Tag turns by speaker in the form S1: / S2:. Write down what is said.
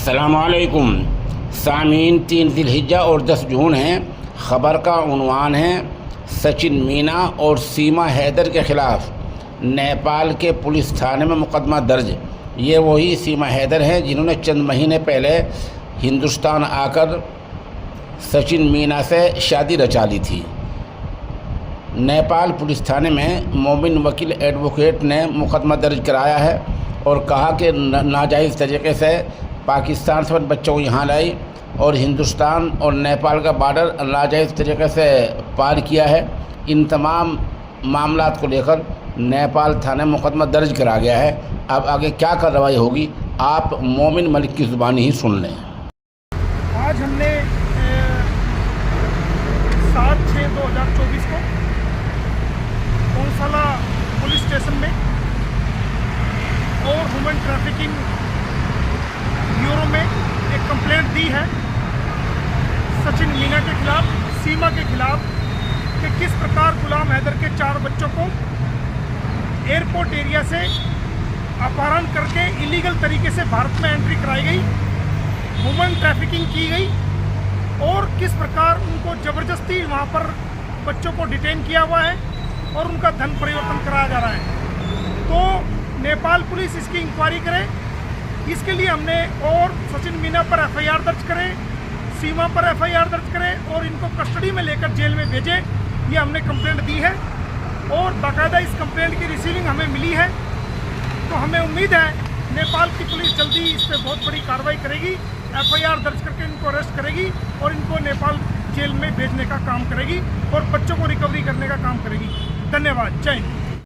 S1: अस्सलामुअलैकुम सामीन, 3 ज़िलहिज्जा और 10 जून हैं। ख़बर का उन्वान है सचिन मीना और सीमा हैदर के ख़िलाफ़ नेपाल के पुलिस थाने में मुकदमा दर्ज। ये वही सीमा हैदर हैं जिन्होंने चंद महीने पहले हिंदुस्तान आकर सचिन मीना से शादी रचा ली थी। नेपाल पुलिस थाने में मोमिन वकील एडवोकेट ने मुकदमा दर्ज कराया है और कहा कि नाजायज़ तरीके से पाकिस्तान से बच्चों को यहाँ लाई और हिंदुस्तान और नेपाल का बॉर्डर नाजायज़ तरीके से पार किया है। इन तमाम मामलात को लेकर नेपाल थाने में मुकदमा दर्ज करा गया है। अब आगे क्या कार्रवाई होगी आप मोमिन मलिक की ज़ुबानी ही सुन लें।
S2: आज हमने 7/6/2024 को कौंसला पुलिस स्टेशन में और ह्यूमन ट्रैफिकिंग ब्यूरो में एक कंप्लेंट दी है सचिन मीना के खिलाफ, सीमा के खिलाफ कि किस प्रकार गुलाम हैदर के 4 बच्चों को एयरपोर्ट एरिया से अपहरण करके इलीगल तरीके से भारत में एंट्री कराई गई, ह्यूमन ट्रैफिकिंग की गई और किस प्रकार उनको ज़बरदस्ती वहाँ पर बच्चों को डिटेन किया हुआ है और उनका धन परिवर्तन कराया जा रहा है। तो नेपाल पुलिस इसकी इंक्वायरी करे। इसके लिए हमने और सचिन मीना पर एफआईआर दर्ज करें, सीमा पर एफआईआर दर्ज करें और इनको कस्टडी में लेकर जेल में भेजें, ये हमने कंप्लेंट दी है और बाकायदा इस कंप्लेंट की रिसीविंग हमें मिली है। तो हमें उम्मीद है नेपाल की पुलिस जल्दी इस पर बहुत बड़ी कार्रवाई करेगी, एफआईआर दर्ज करके इनको अरेस्ट करेगी और इनको नेपाल जेल में भेजने का काम करेगी और बच्चों को रिकवरी करने का काम करेगी। धन्यवाद। जय हिंद।